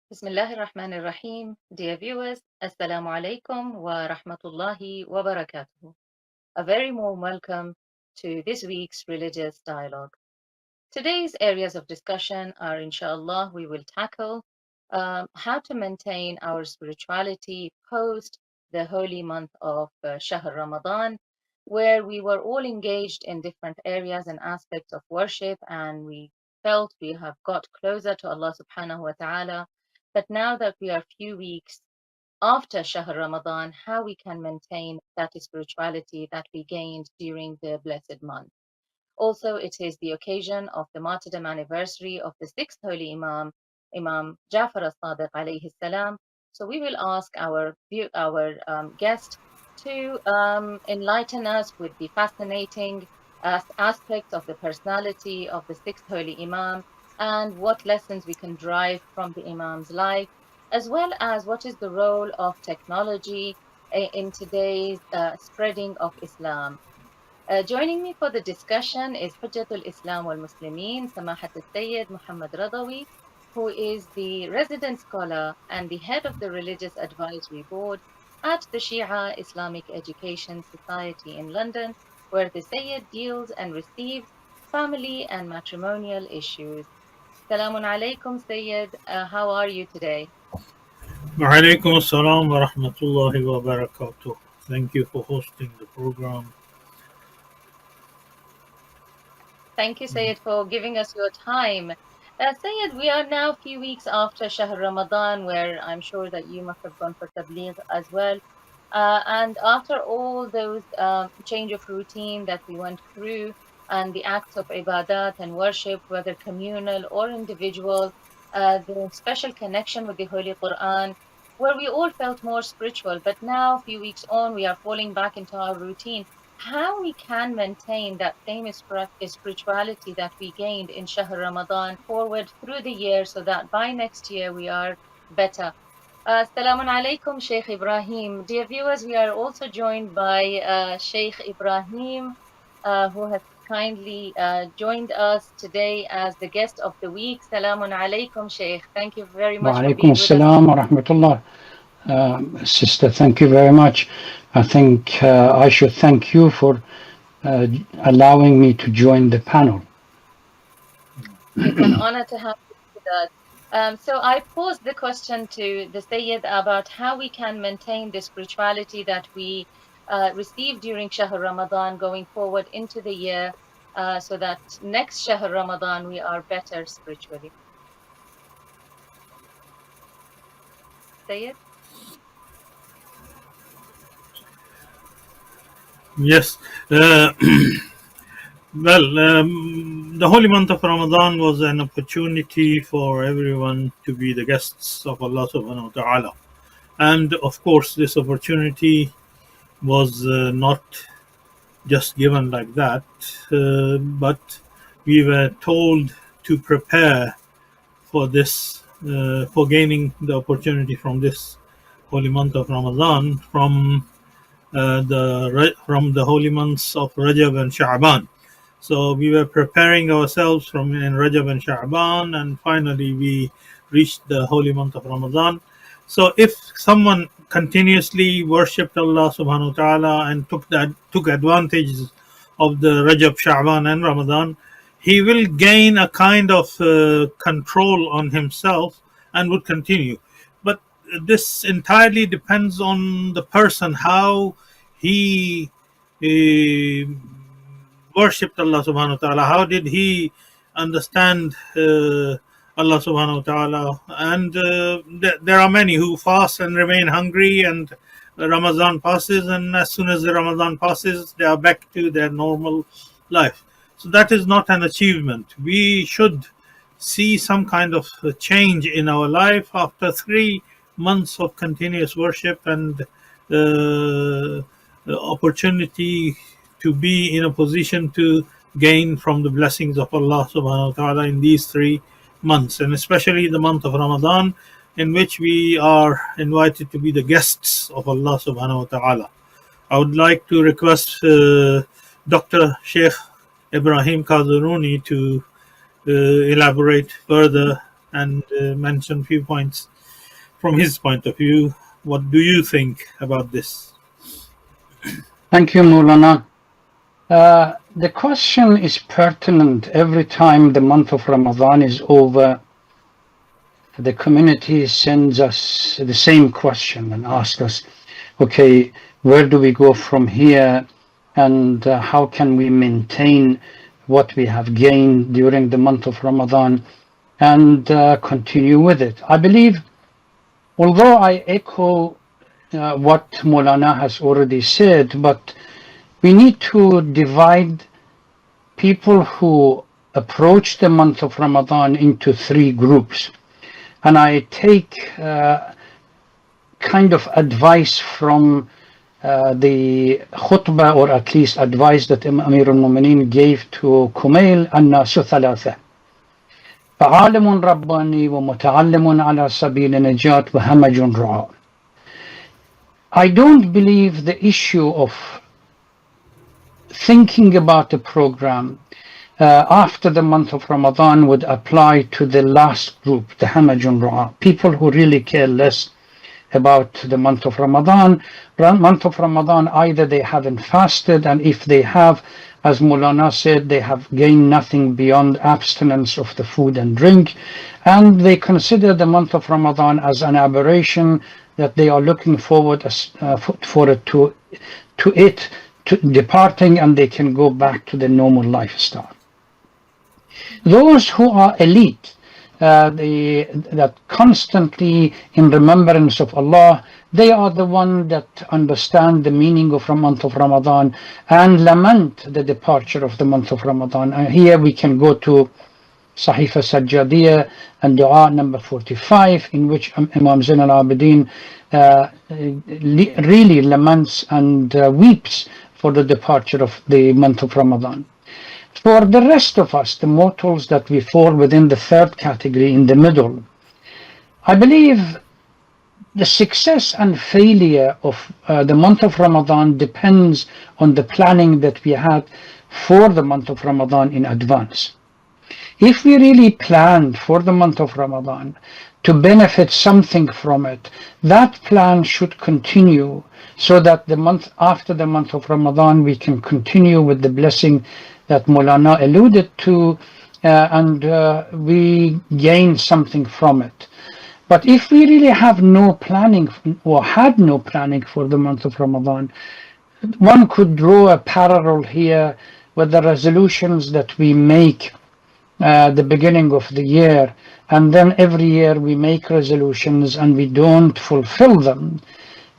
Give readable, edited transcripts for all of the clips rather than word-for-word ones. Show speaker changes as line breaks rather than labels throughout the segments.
Bismillahir Rahmanir Rahim. Dear viewers, Assalamu alaikum wa rahmatullahi wa barakatuh. A very warm welcome to this week's religious dialogue. Today's areas of discussion are, inshallah, we will tackle how to maintain our spirituality post the holy month of Shahr Ramadan, where we were all engaged in different areas and aspects of worship, and we felt we have got closer to Allah subhanahu wa ta'ala. But now that we are few weeks after Shahr Ramadan, how we can maintain that spirituality that we gained during the blessed month. Also, it is the occasion of the martyrdom anniversary of the sixth holy Imam, Imam Jafar as-Sadiq alayhi salam. So we will ask our guest to enlighten us with the fascinating aspects of the personality of the sixth holy Imam and what lessons we can derive from the Imam's life, as well as what is the role of technology in today's spreading of Islam. Joining me for the discussion is Hujjatul Islam wal Muslimin, Samahat al-Sayyid Muhammad Razavi, who is the resident scholar and the head of the Religious Advisory Board at the Shia Islamic Education Society in London, where the Sayyid deals and receives family and matrimonial issues. Salamun alaikum, Sayyid. How are you today?
Wa alaikum assalam wa rahmatullahi wa barakatuh. Thank you for hosting the program.
Thank you, Sayed, for giving us your time. Sayed, we are now a few weeks after Shahr Ramadan, where I'm sure that you must have gone for tabligh as well. And after all those change of routine that we went through and the acts of ibadat and worship, whether communal or individual, the special connection with the Holy Quran, where we all felt more spiritual. But now, a few weeks on, we are falling back into our routine. How we can maintain that same spirituality that we gained in Shahr Ramadan forward through the year so that by next year we are better. Assalamu alaikum, Shaykh Ibrahim. Dear viewers, we are also joined by Shaykh Ibrahim, who has kindly joined us today as the guest of the week. Salamun alaikum, Shaykh. Thank you very much
Wa
for
alaikum
being with us.
assalam wa rahmatullah. Sister, thank you very much. I think I should thank you for allowing me to join the panel.
It's an honor to have you with us. So I posed the question to the Sayyid about how we can maintain the spirituality that we received during Shahr Ramadan going forward into the year, so that next Shahr Ramadan we are better spiritually. Sayyid?
Yes. The holy month of Ramadan was an opportunity for everyone to be the guests of Allah subhanahu wa ta'ala. And of course, this opportunity was not just given like that, but we were told to prepare for this, for gaining the opportunity from this holy month of Ramadan from the holy months of Rajab and Sha'ban. So we were preparing ourselves from in Rajab and Sha'ban, and finally we reached the holy month of Ramadan. So if someone continuously worshipped Allah subhanahu wa ta'ala and took advantage of the Rajab, Sha'ban and Ramadan, he will gain a kind of control on himself and would continue. But this entirely depends on the person, how he worshipped Allah subhanahu wa ta'ala, how did he understand Allah subhanahu wa ta'ala. And there are many who fast and remain hungry, and Ramadan passes, and as soon as the Ramadan passes they are back to their normal life. So that is not an achievement. We should see some kind of change in our life after 3 months of continuous worship and opportunity to be in a position to gain from the blessings of Allah subhanahu wa ta'ala in these 3 months, and especially the month of Ramadan, in which we are invited to be the guests of Allah subhanahu wa ta'ala. I would like to request Dr. Shaykh Ibrahim Kazerooni to elaborate further and mention a few points from his point of view. What do you think about this?
Thank you, Maulana. The question is pertinent every time the month of Ramadan is over. The community sends us the same question and asks us, okay, where do we go from here, and how can we maintain what we have gained during the month of Ramadan and continue with it? I believe, although I echo what Maulana has already said, but we need to divide people who approach the month of Ramadan into three groups. And I take kind of advice from the khutbah, or at least advice that Amir al-Mu'mineen gave to Kumail, الناس ثلاثة فعالم رباني ومتعلم على سبيل النجاة وهمج رعاء. I don't believe the issue of thinking about the program after the month of Ramadan would apply to the last group, the Hamajun Ru'a, people who really care less about the month of Ramadan. Month of Ramadan, either they haven't fasted, and if they have, as Maulana said, they have gained nothing beyond abstinence of the food and drink, and they consider the month of Ramadan as an aberration that they are looking forward for it to departing, and they can go back to the normal lifestyle. Those who are elite, that constantly in remembrance of Allah, they are the ones that understand the meaning of the month of Ramadan and lament the departure of the month of Ramadan. And here we can go to Sahifa Sajjadiyah and Dua number 45, in which Imam Zain al-Abidin really laments and weeps for the departure of the month of Ramadan. For the rest of us, the mortals that we fall within the third category in the middle, I believe the success and failure of the month of Ramadan depends on the planning that we had for the month of Ramadan in advance. If we really planned for the month of Ramadan to benefit something from it, that plan should continue, so that the month after the month of Ramadan we can continue with the blessing that Maulana alluded to, and we gain something from it. But if we really have no planning, or had no planning for the month of Ramadan, one could draw a parallel here with the resolutions that we make the beginning of the year, and then every year we make resolutions and we don't fulfill them.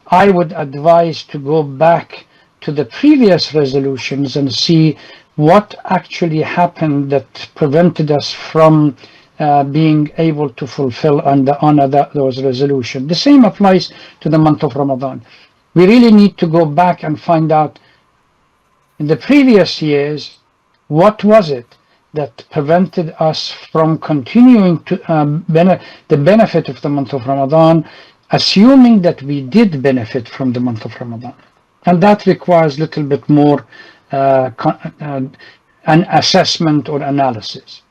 I would advise to go back to the previous resolutions and see what actually happened that prevented us from being able to fulfill and honor those resolutions. The same applies to the month of Ramadan. We really need to go back and find out in the previous years, what was it that prevented us from continuing to the benefit of the month of Ramadan, assuming that we did benefit from the month of Ramadan. And that requires a little bit more an assessment or analysis.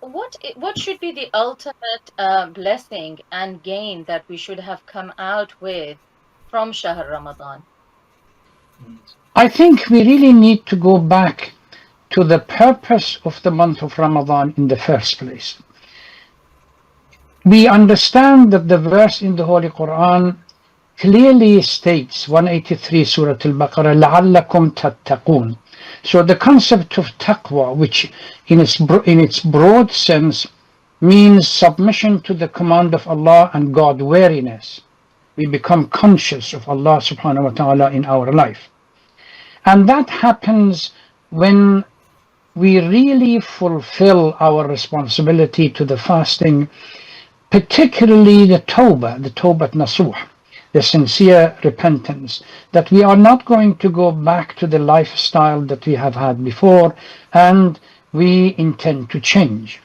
What should be the ultimate blessing and gain that we should have come out with from Shahr Ramadan?
I think we really need to go back to the purpose of the month of Ramadan in the first place. We understand that the verse in the Holy Quran clearly states, 183 Surah Al-Baqarah, لَعَلَّكُمْ تَتَّقُونَ. So the concept of taqwa, which in its broad sense means submission to the command of Allah and God-wariness. We become conscious of Allah subhanahu wa ta'ala in our life. And that happens when we really fulfill our responsibility to the fasting, particularly the tawbah nasuh, the sincere repentance, that we are not going to go back to the lifestyle that we have had before, and we intend to change.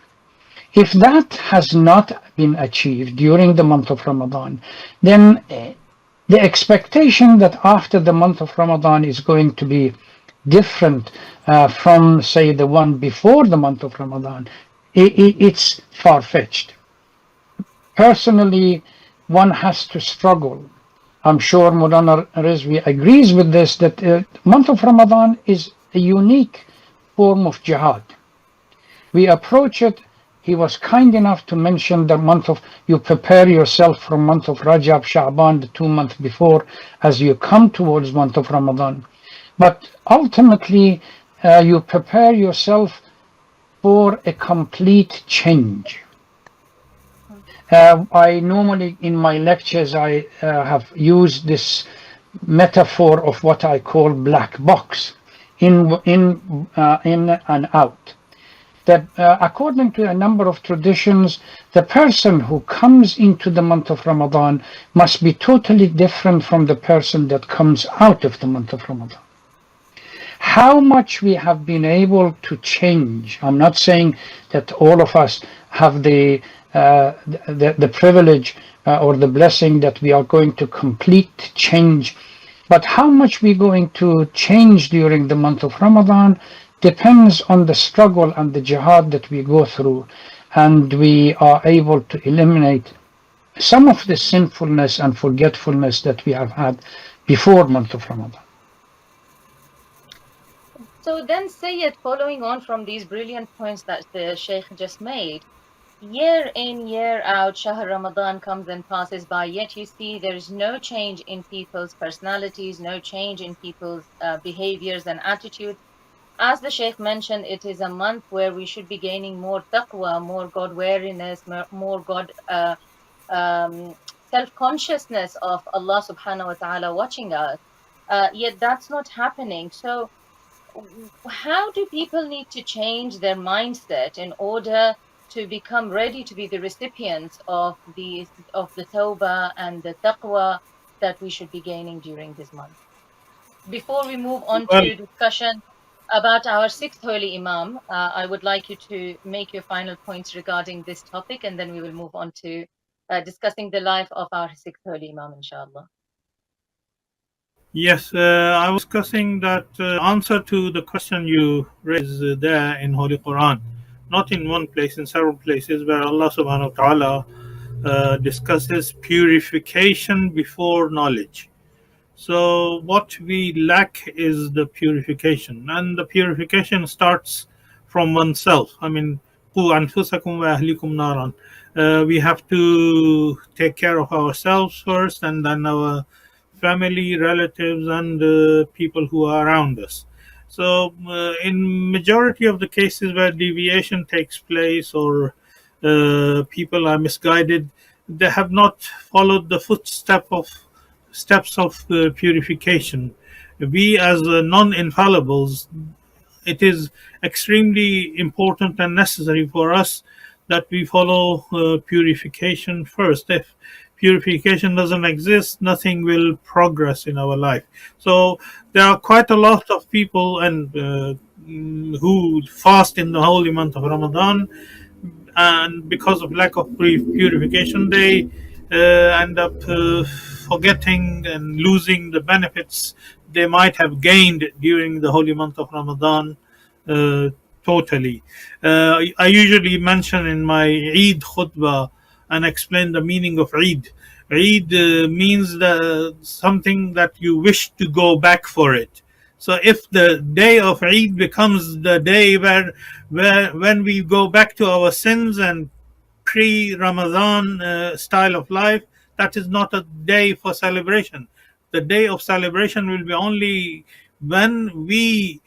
If that has not been achieved during the month of Ramadan, then the expectation that after the month of Ramadan is going to be different from, say, the one before the month of Ramadan It's far-fetched. Personally, one has to struggle. I'm sure Maulana Rizvi agrees with this, that the month of Ramadan is a unique form of jihad. We approach it. He was kind enough to mention the month of, you prepare yourself from month of Rajab, Sha'ban, the 2 months before, as you come towards month of Ramadan. But ultimately, you prepare yourself for a complete change. I normally, in my lectures, I have used this metaphor of what I call black box, in and out. That according to a number of traditions, the person who comes into the month of Ramadan must be totally different from the person that comes out of the month of Ramadan. How much we have been able to change. I'm not saying that all of us have the privilege or the blessing that we are going to complete change, but how much we're going to change during the month of Ramadan depends on the struggle and the jihad that we go through, and we are able to eliminate some of the sinfulness and forgetfulness that we have had before month of Ramadan.
So then, Sayyid, following on from these brilliant points that the Shaykh just made, year in, year out, Shahr Ramadan comes and passes by, yet you see there is no change in people's personalities, no change in people's behaviors and attitudes. As the Shaykh mentioned, it is a month where we should be gaining more taqwa, more God-wariness, more God self-consciousness of Allah subhanahu wa ta'ala watching us. Yet that's not happening. So how do people need to change their mindset in order to become ready to be the recipients of the tawbah and the taqwa that we should be gaining during this month? Before we move on
Well,
to discussion about our sixth holy Imam, I would like you to make your final points regarding this topic, and then we will move on to discussing the life of our sixth holy Imam, inshallah.
yes, I was discussing that answer to the question you raised there in Holy Quran, not in one place, in several places where Allah subhanahu wa ta'ala discusses purification before knowledge. So what we lack is the purification, and the purification starts from oneself. I mean, قُوا أَنفُسَكُمْ وَأَهْلِكُمْ نَارًا. We have to take care of ourselves first, and then our family, relatives, and people who are around us. So, in majority of the cases where deviation takes place or people are misguided, they have not followed the steps of purification. We, as non-infallibles, it is extremely important and necessary for us that we follow purification first. If purification doesn't exist, nothing will progress in our life. So there are quite a lot of people and who fast in the holy month of Ramadan, and because of lack of purification, they end up forgetting and losing the benefits they might have gained during the holy month of Ramadan uh, totally. I usually mention in my Eid khutbah and explain the meaning of Eid. Eid means something that you wish to go back for it. So if the day of Eid becomes the day where when we go back to our sins and pre-Ramadan style of life, that is not a day for celebration. The day of celebration will be only when we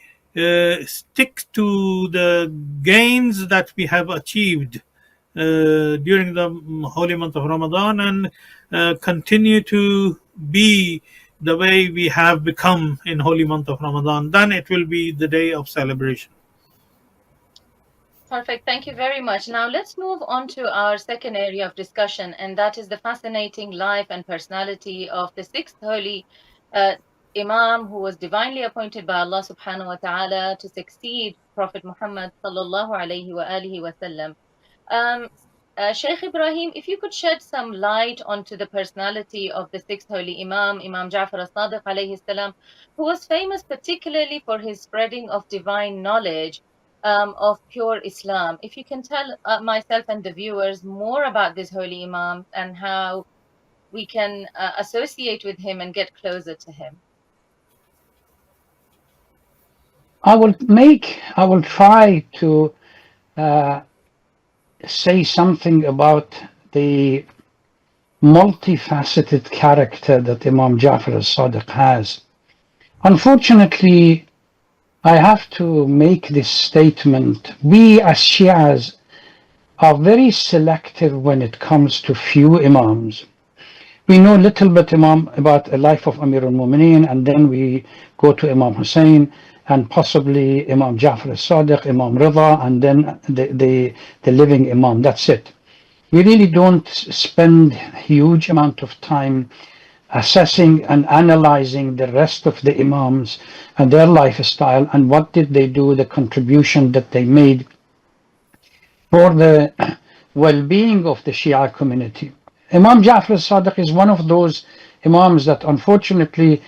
stick to the gains that we have achieved during the holy month of Ramadan, and continue to be the way we have become in holy month of Ramadan. Then it will be the day of celebration.
Perfect. Thank you very much. Now let's move on to our second area of discussion, and that is the fascinating life and personality of the sixth holy uh, Imam, who was divinely appointed by Allah subhanahu wa ta'ala to succeed Prophet Muhammad sallallahu alayhi wa alihi wa sallam. Shaykh Ibrahim, if you could shed some light onto the personality of the sixth holy Imam, Imam Ja'far as-Sadiq alayhi salam, who was famous particularly for his spreading of divine knowledge, of pure Islam. If you can tell myself and the viewers more about this holy Imam and how we can associate with him and get closer to him.
I will try to say something about the multifaceted character that Imam Ja'far al-Sadiq has. Unfortunately, I have to make this statement. We as Shias are very selective when it comes to few Imams. We know little bit about the life of Amir al-Mu'mineen, and then we go to Imam Hussain and possibly Imam Ja'far al-Sadiq, Imam Rida, and then the living Imam. That's it. We really don't spend huge amount of time assessing and analyzing the rest of the Imams and their lifestyle and what did they do, the contribution that they made for the well-being of the Shia community. Imam Ja'far al-Sadiq is one of those Imams that unfortunately,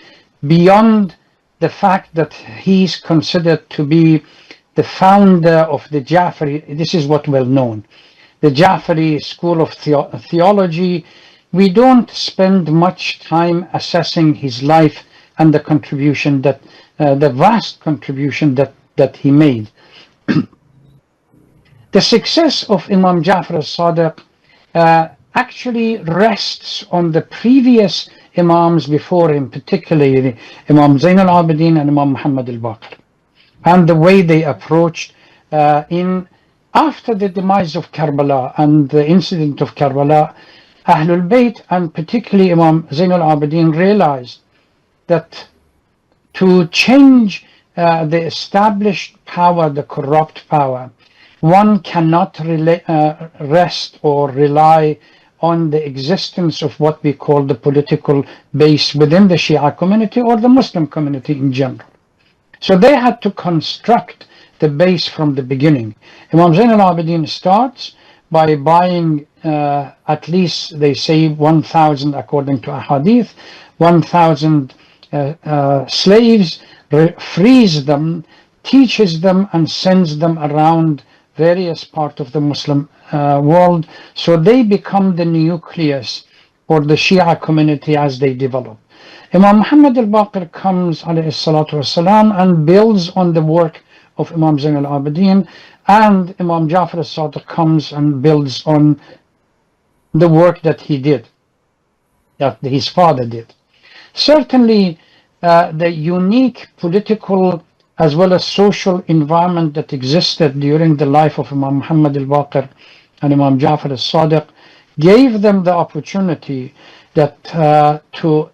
beyond the fact that he's considered to be the founder of the Ja'fari, this is what well known, the Ja'fari school of theology, we don't spend much time assessing his life and the contribution that, the vast contribution that he made. The success of Imam Ja'far al-Sadiq actually rests on the previous Imams before him, particularly Imam Zain al-Abidin and Imam Muhammad al-Baqir, and the way they approached after the demise of Karbala and the incident of Karbala, Ahlebait and particularly Imam Zain al-Abidin realized that to change the established power, the corrupt power, one cannot rest or rely on the existence of what we call the political base within the Shia community or the Muslim community in general. So they had to construct the base from the beginning. Imam Zain al-Abidin starts by buying at least, they say, 1,000, according to a hadith, 1,000 slaves, frees them, teaches them, and sends them around various parts of the Muslim world. So they become the nucleus for the Shia community as they develop. Imam Muhammad al-Baqir comes, alayhi salatu wasalam, and builds on the work of Imam Zain al-Abidin, and Imam Ja'far al-Sadiq comes and builds on the work that he did, that his father did. Certainly, the unique political as well as social environment that existed during the life of Imam Muhammad al-Baqir and Imam Ja'far al-Sadiq gave them the opportunity that to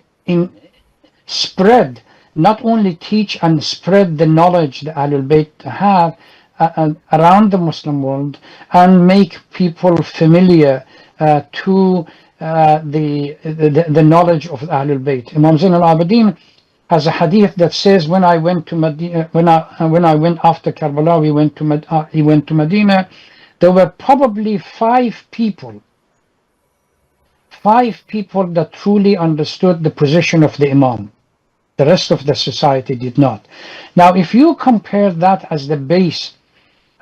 spread, not only teach and spread the knowledge that Ahlebait have around the Muslim world and make people familiar to the knowledge of Ahlebait. Imam Zain al-Abidin has a hadith that says, when I went to Medina, when I went after Karbala, he went to Medina, there were probably five people that truly understood the position of the Imam. The rest of the society did not. Now, if you compare that as the base,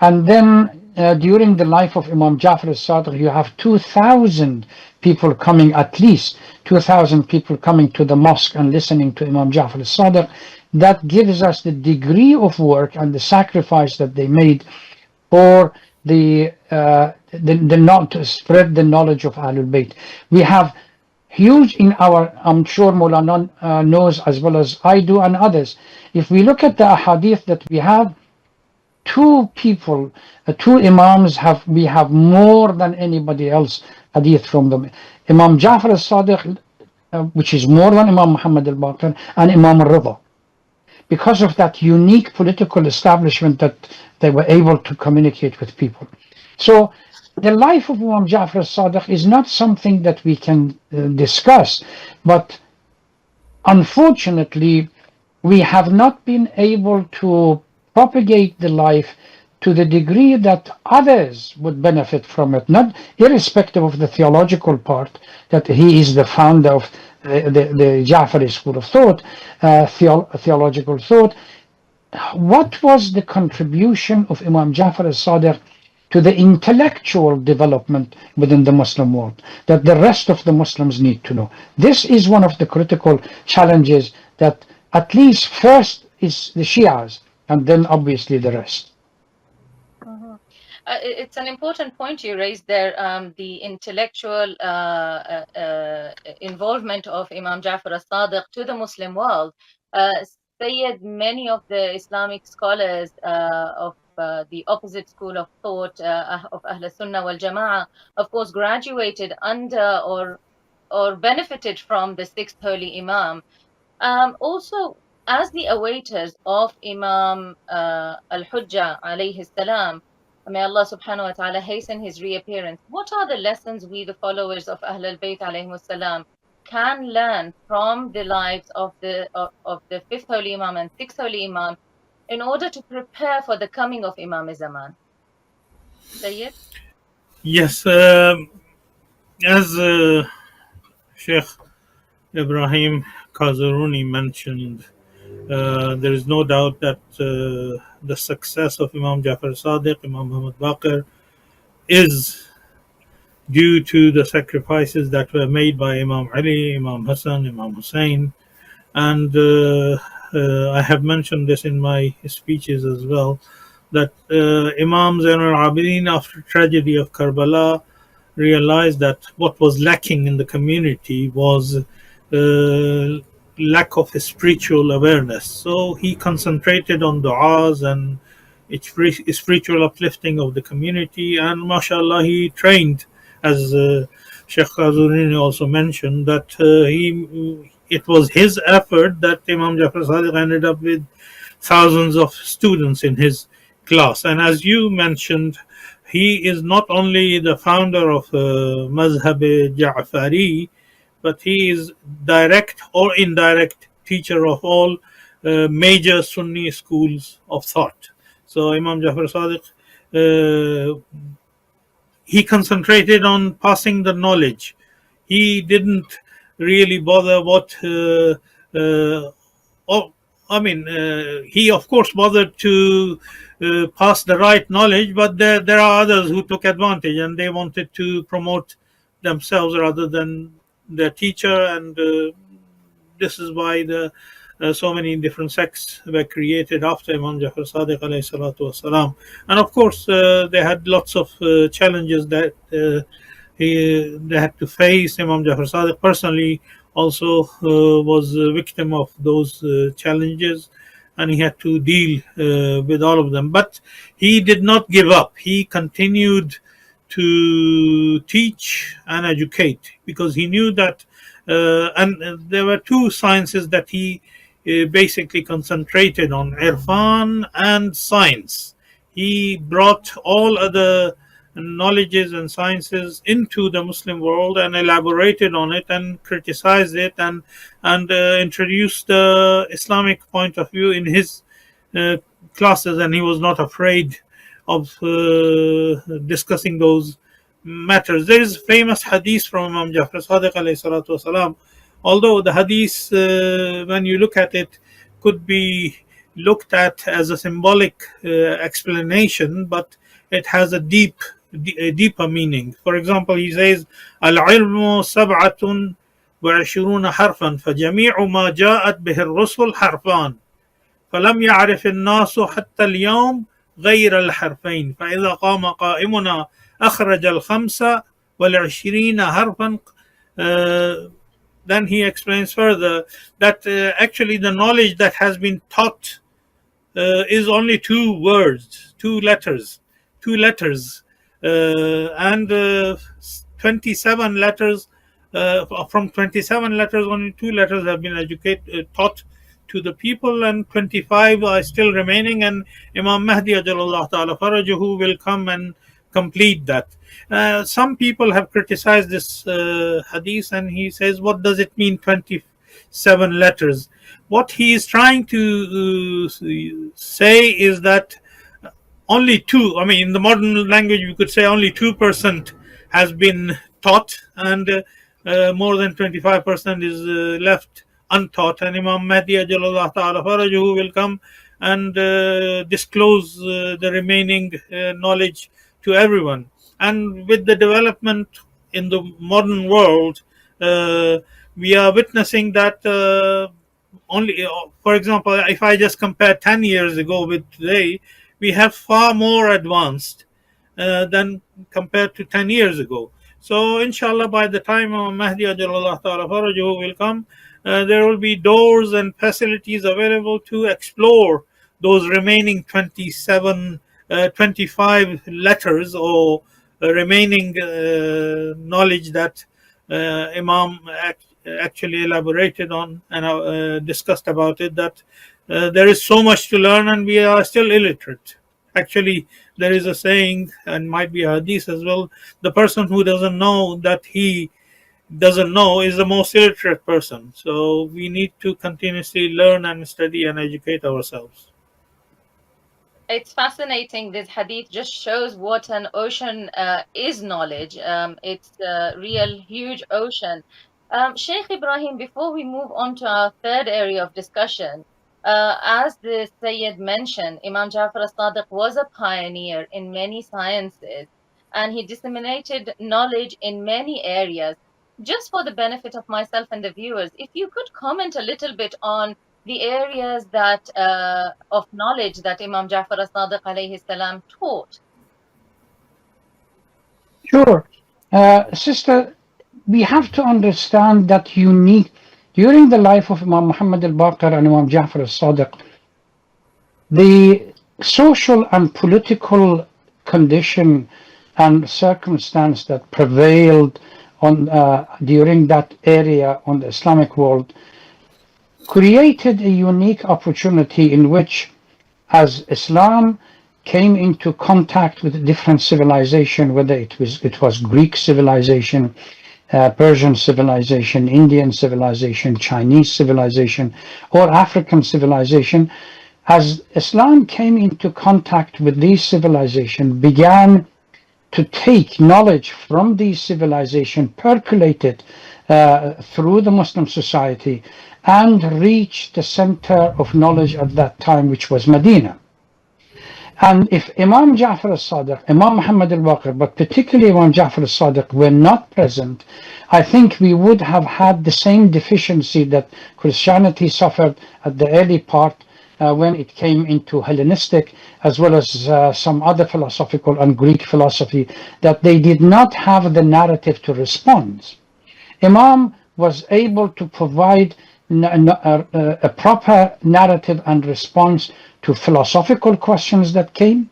and then during the life of Imam Ja'far al-Sadiq, you have 2,000 people coming, at least 2,000 people coming to the mosque and listening to Imam Ja'far al-Sadiq. That gives us the degree of work and the sacrifice that they made for to spread the knowledge of Ahlebait. We have huge in our, I'm sure Maulana knows as well as I do and others. If we look at the ahadith that we have, two Imams we have more than anybody else hadith from them. Imam Ja'far al-Sadiq, which is more than Imam Muhammad al-Baqir, and Imam al-Rida, because of that unique political establishment that they were able to communicate with people. So the life of Imam Ja'far al-Sadiq is not something that we can discuss, but unfortunately we have not been able to propagate the life to the degree that others would benefit from it, not irrespective of the theological part, that he is the founder of the Ja'fari school of thought, theological thought. what was the contribution of Imam Jafar al-Sadiq to the intellectual development within the Muslim world that the rest of the Muslims need to know? This is one of the critical challenges that at least first is the Shias and then obviously the rest.
It's an important point you raised there, the intellectual involvement of Imam Jafar al-Sadiq to the Muslim world. Sayyid, many of the Islamic scholars of the opposite school of thought of Ahl Sunnah wal Jama'ah, of course, graduated under or benefited from the sixth holy Imam. Also, as the awaiters of Imam al-Hujjah alayhi salam, may Allah subhanahu wa ta'ala hasten his reappearance, what are the lessons we, the followers of Ahlebait alayhi salam, can learn from the lives of the fifth holy Imam and sixth holy Imam in order to prepare for the coming of Imam Zaman? Sayyid?
Yes, as Shaykh Ibrahim Kazerooni mentioned, there is no doubt that the success of Imam Jafar Sadiq, Imam Muhammad Baqir, is due to the sacrifices that were made by Imam Ali, Imam Hasan, Imam Hussain. And I have mentioned this in my speeches as well, that Imam Zainul Abidin, after tragedy of Karbala, realized that what was lacking in the community was lack of spiritual awareness. So he concentrated on du'as and spiritual uplifting of the community, and mashallah, he trained, as Sheikh Kazerooni also mentioned, that it was his effort that Imam Jafar Sadiq ended up with thousands of students in his class. And as you mentioned, he is not only the founder of Mazhab Ja'fari, but he is direct or indirect teacher of all major Sunni schools of thought. So Imam Jafar Sadiq, he concentrated on passing the knowledge. He didn't really bother what he of course bothered to pass the right knowledge, but there are others who took advantage and they wanted to promote themselves rather than their teacher, and this is why so many different sects were created after Imam Jafar Sadiq alayhi salatu wasalam. And of course they had lots of challenges that they had to face. Imam Jafar Sadiq personally also was a victim of those challenges, and he had to deal with all of them. But he did not give up. He continued to teach and educate, because he knew that and there were two sciences that he basically concentrated on: irfan and science. He brought all other knowledges and sciences into the Muslim world and elaborated on it and criticized it, and introduced the Islamic point of view in his classes, and he was not afraid of discussing those matters. There is famous hadith from Imam Jafar Sadiq alayhi salatu wasalam. Although the hadith, when you look at it, could be looked at as a symbolic explanation, but it has a deeper meaning. For example, he says, "Al-ilmu sab'atun wa ashiruna harfan, fajami'u ma ja'at bihi ar-rusul harfan, falam ya'rif an-nasu hatta al-yawm غير الحرفين فإذا قام قائمنا أخرج الخمسة والعشرين حرفا." Then he explains further that actually the knowledge that has been taught is only two words, two letters, and 27 letters. From 27 letters, only 2 letters have been taught to the people, and 25 are still remaining, and Imam Mahdi Ajalallah Ta'ala Farajuhu will come and complete that. Some people have criticized this hadith, and he says, what does it mean, 27 letters? What he is trying to say is that only two, in the modern language we could say only 2% has been taught, and more than 25% is left untaught, and Imam Mahdi Ajalallah Ta'ala Farajuhu will come and disclose the remaining knowledge to everyone. And with the development in the modern world, we are witnessing that only, for example, if I just compare 10 years ago with today, we have far more advanced than compared to 10 years ago. So, inshallah, by the time Mahdi Ajalallah Ta'ala Farajuhu will come, there will be doors and facilities available to explore those remaining 25 letters or remaining knowledge that Imam actually elaborated on and discussed about it, that there is so much to learn and we are still illiterate. Actually, there is a saying, and might be a hadith as well, the person who doesn't know that he doesn't know is the most illiterate person. So we need to continuously learn and study and educate ourselves.
It's fascinating. This hadith just shows what an ocean is knowledge. It's a real huge ocean. Sheikh Ibrahim, before we move on to our third area of discussion, as the Sayyid mentioned, Imam Jafar as-Sadiq was a pioneer in many sciences and he disseminated knowledge in many areas. Just for the benefit of myself and the viewers, if you could comment a little bit on the areas that of knowledge that Imam Jafar as-Sadiq alayhi salam taught.
Sure. Sister, we have to understand that unique, during the life of Imam Muhammad al-Baqir and Imam Jafar al-Sadiq, the social and political condition and circumstance that prevailed on during that area on the Islamic world created a unique opportunity in which, as Islam came into contact with different civilization, whether it was Greek civilization, Persian civilization, Indian civilization, Chinese civilization, or African civilization, as Islam came into contact with these civilizations, began to take knowledge from these civilizations, percolate it through the Muslim society, and reach the center of knowledge at that time, which was Medina. And if Imam Jafar al-Sadiq, Imam Muhammad al-Baqir, but particularly Imam Jafar al-Sadiq were not present, I think we would have had the same deficiency that Christianity suffered at the early part when it came into Hellenistic, as well as some other philosophical and Greek philosophy, that they did not have the narrative to respond. Imam was able to provide a proper narrative and response to philosophical questions that came,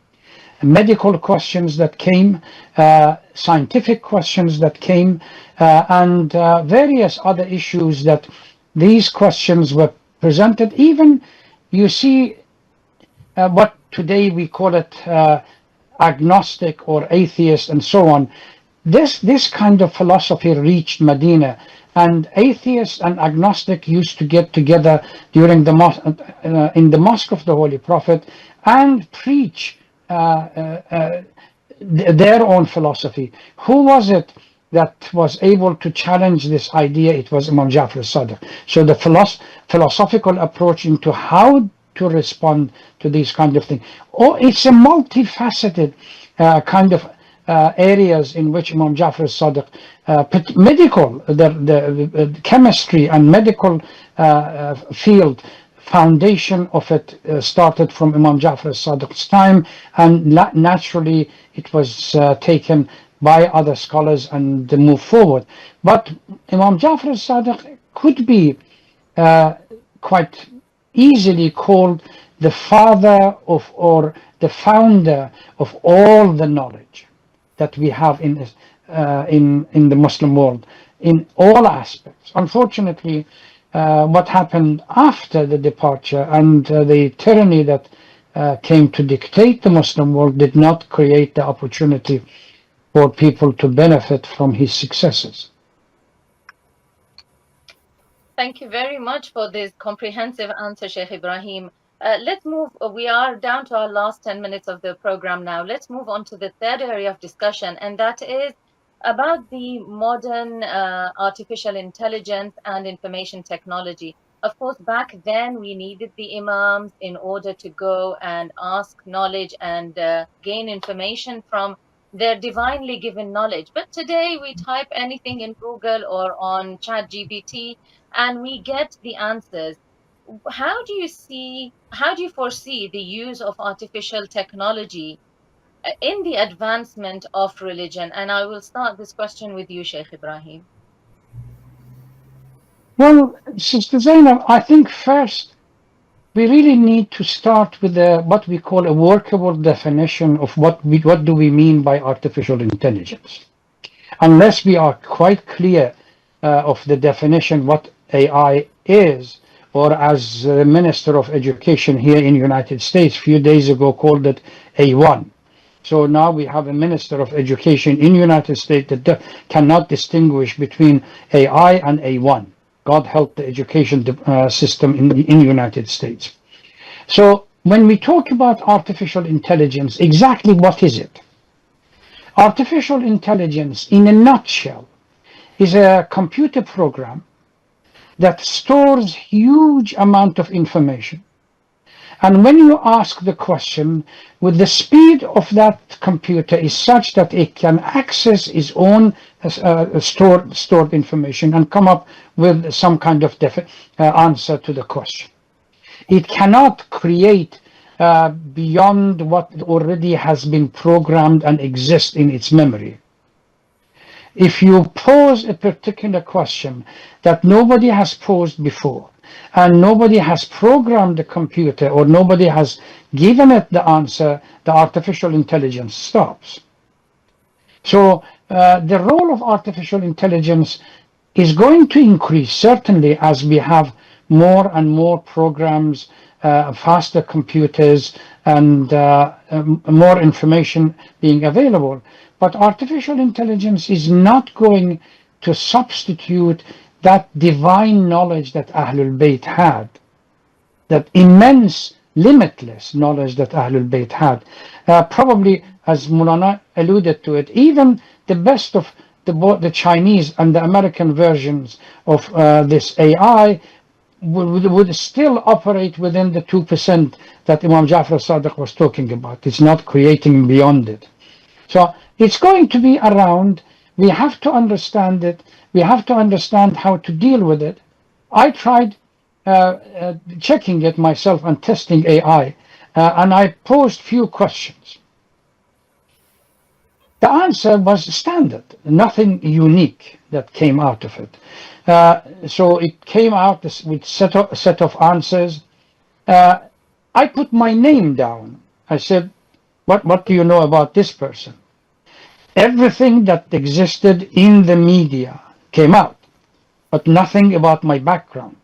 medical questions that came, scientific questions that came, and various other issues that these questions were presented. Even, you see, what today we call it agnostic or atheist and so on. This kind of philosophy reached Medina, and atheists and agnostic used to get together during the in the mosque of the Holy Prophet and preach their own philosophy. Who was it that was able to challenge this idea? It was Imam Jafar al-Sadiq. So the philosophical approach into how to respond to these kind of things. Oh, it's a multifaceted kind of areas in which Imam Jafar al-Sadiq, medical, the chemistry and medical field, foundation of it started from Imam Jafar al-Sadiq's time, and naturally it was taken by other scholars and moved forward. But Imam Jafar al-Sadiq could be quite easily called the father of, or the founder of all the knowledge that we have in the Muslim world, in all aspects. Unfortunately, what happened after the departure and the tyranny that came to dictate the Muslim world did not create the opportunity for people to benefit from his successes.
Thank you very much for this comprehensive answer, Sheikh Ibrahim. Let's move, we are down to our last 10 minutes of the program now. Let's move on to the third area of discussion, and that is about the modern artificial intelligence and information technology. Of course, back then we needed the imams in order to go and ask knowledge and gain information from their divinely given knowledge. But today we type anything in Google or on ChatGPT and we get the answers. How do you foresee the use of artificial technology in the advancement of religion? And I will start this question with you, Sheikh Ibrahim.
Well, Sister Zainab, I think first we really need to start with what we call a workable definition of what do we mean by artificial intelligence. Unless we are quite clear of the definition what AI is, or as the Minister of Education here in the United States a few days ago called it A1. So now we have a Minister of Education in the United States that cannot distinguish between AI and A1. God help the education system in the United States. So when we talk about artificial intelligence, exactly what is it? Artificial intelligence, in a nutshell, is a computer program that stores huge amount of information. And when you ask the question, with the speed of that computer is such that it can access its own stored information and come up with some kind of answer to the question. It cannot create beyond what already has been programmed and exists in its memory. If you pose a particular question that nobody has posed before, and nobody has programmed the computer or nobody has given it the answer, the artificial intelligence stops. So the role of artificial intelligence is going to increase, certainly, as we have more and more programs, faster computers, and more information being available. But artificial intelligence is not going to substitute that divine knowledge that Ahlebait had, that immense, limitless knowledge that Ahlebait had. Probably, as Maulana alluded to it, even the best of the Chinese and the American versions of this AI would still operate within the 2% that Imam Ja'far Sadiq was talking about. It's not creating beyond it. So it's going to be around. We have to understand it. We have to understand how to deal with it. I tried checking it myself and testing AI, and I posed few questions. The answer was standard, nothing unique that came out of it. So it came out with set of answers. I put my name down. I said, what do you know about this person? Everything that existed in the media came out, but nothing about my background.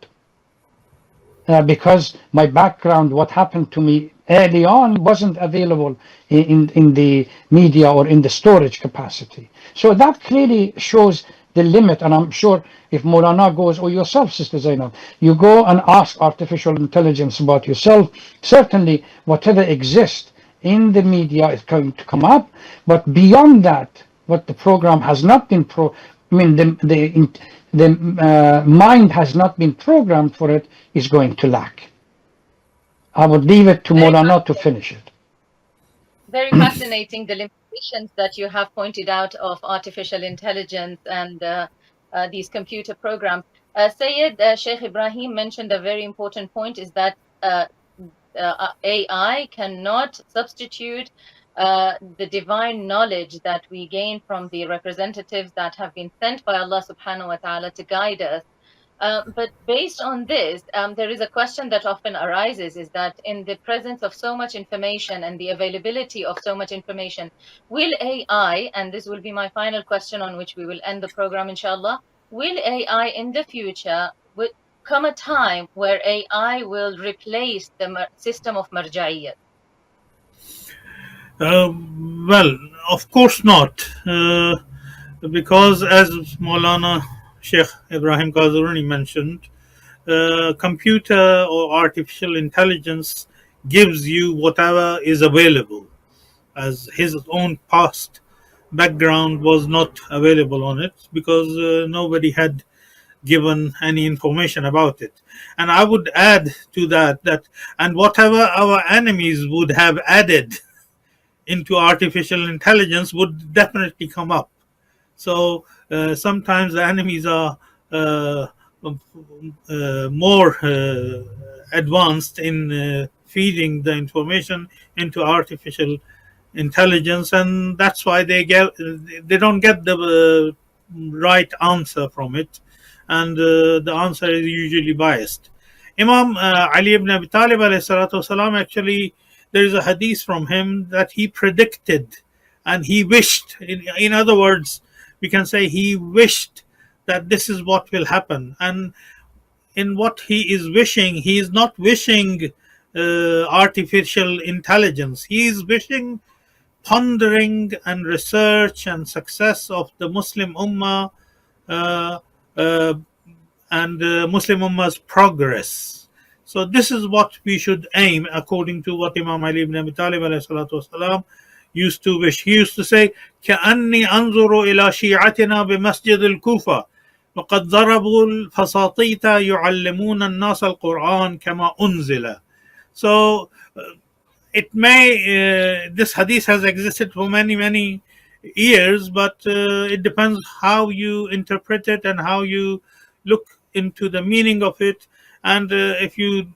Because my background, what happened to me early on, wasn't available in the media or in the storage capacity. So that clearly shows the limit. And I'm sure if Maulana goes, or yourself, Sister Zainab, you go and ask artificial intelligence about yourself, certainly whatever exists in the media is going to come up. But beyond that, what the program has not been the mind has not been programmed for it, is going to lack. I would leave it to Maulana to finish it.
Very fascinating, the limitations that you have pointed out of artificial intelligence and these computer programs. Sayyid, Sheikh Ibrahim mentioned a very important point, is that AI cannot substitute the divine knowledge that we gain from the representatives that have been sent by Allah subhanahu wa ta'ala to guide us. But based on this, there is a question that often arises, is that in the presence of so much information and the availability of so much information, will AI, and this will be my final question on which we will end the program inshallah, will AI in the future come a time where AI will replace the system of marja'iyyat?
Well, of course not, because as Maulana Sheikh Ibrahim Kazerooni mentioned, computer or artificial intelligence gives you whatever is available, as his own past background was not available on it, because nobody had given any information about it. And I would add to that and whatever our enemies would have added into artificial intelligence would definitely come up. So sometimes the enemies are more advanced in feeding the information into artificial intelligence, and that's why they don't get the right answer from it, and the answer is usually biased. Imam Ali ibn Abi Talib والسلام, actually there is a hadith from him that he predicted and he wished, in other words we can say he wished that this is what will happen. And in what he is wishing, he is not wishing artificial intelligence, he is wishing pondering and research and success of the Muslim Ummah uh, uh, and Muslim Ummah's progress. So this is what we should aim, according to what Imam Ali ibn Abi Talib والسلام, used to wish. He used to say, كأني أنظر إلى شيعتنا بمسجد الكوفة وقد ضربوا الفساطيط يعلمون الناس القرآن كما أنزل. So it may this hadith has existed for many years, but it depends how you interpret it and how you look into the meaning of it. And if you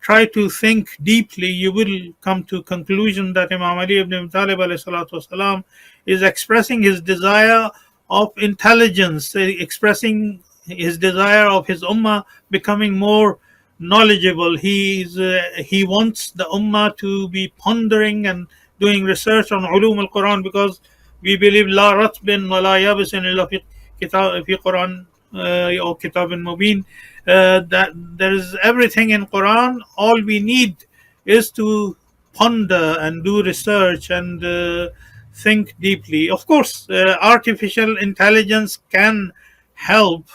try to think deeply, you will come to conclusion that Imam Ali ibn Abi Talib والسلام, is expressing his desire of intelligence, expressing his desire of his ummah becoming more knowledgeable. He wants the ummah to be pondering and doing research on ulum al-Quran, because we believe la ratbin wa la yabisin illa fi Quran or kitabin mubin, that there is everything in Quran. All we need is to ponder and do research and think deeply. Of course, artificial intelligence can help.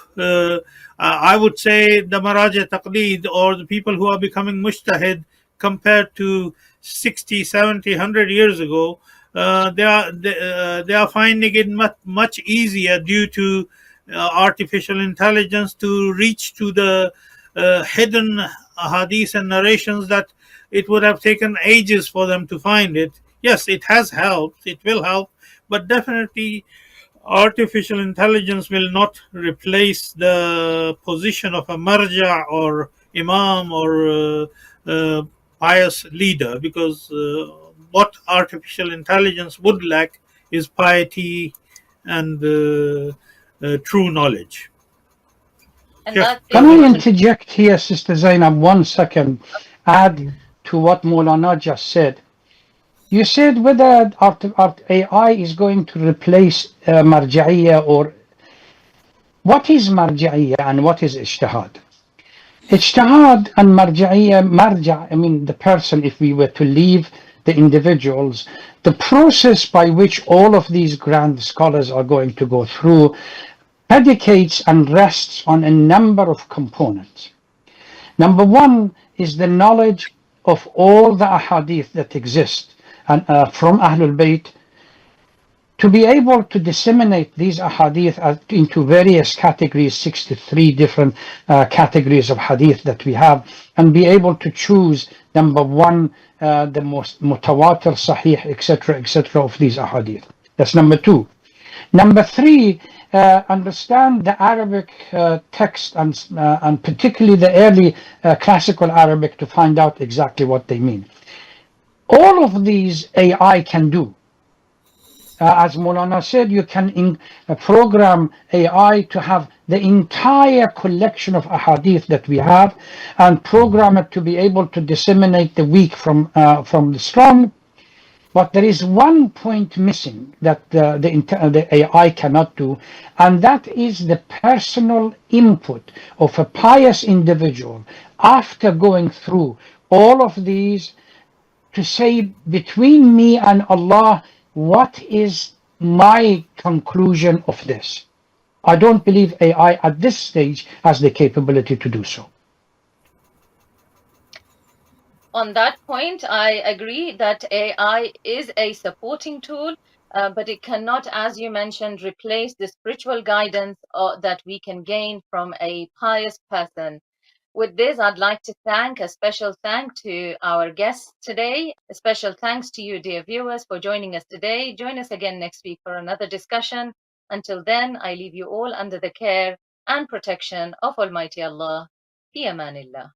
I would say the Maraja Taqleed, or the people who are becoming mujtahid, compared to 60, 70, 100 years ago, they are finding it much easier due to artificial intelligence to reach to the hidden hadith and narrations that it would have taken ages for them to find it. Yes, it has helped, it will help, but definitely artificial intelligence will not replace the position of a marja or imam or pious leader, because what artificial intelligence would lack is piety and true knowledge.
And
Yeah.
that's
Can I
important.
interject here, Sister Zainab, 1 second, add to what Maulana just said? You said whether AI is going to replace marja'iyya, or what is marja'iyya and what is ijtihad? Ijtihad and marja', I mean the person, if we were to leave the individuals, the process by which all of these grand scholars are going to go through predicates and rests on a number of components. Number one is the knowledge of all the ahadith that exist and from Ahlebait, to be able to disseminate these ahadith into various categories, 63 different categories of hadith that we have, and be able to choose, number one, the most mutawatir, sahih, etc. of these ahadith. That's number two. Number three, understand the Arabic text and particularly the early classical Arabic to find out exactly what they mean. All of these AI can do. As Maulana said, you can program AI to have the entire collection of ahadith that we have and program it to be able to disseminate the weak from the strong. But there is one point missing that the AI cannot do, and that is the personal input of a pious individual after going through all of these, to say, between me and Allah, what is my conclusion of this? I don't believe AI at this stage has the capability to do so.
On that point, I agree that AI is a supporting tool, but it cannot, as you mentioned, replace the spiritual guidance that we can gain from a pious person. With this, I'd like to thank a special thank to our guests today. A special thanks to you, dear viewers, for joining us today. Join us again next week for another discussion. Until then, I leave you all under the care and protection of Almighty Allah. Fi amanillah.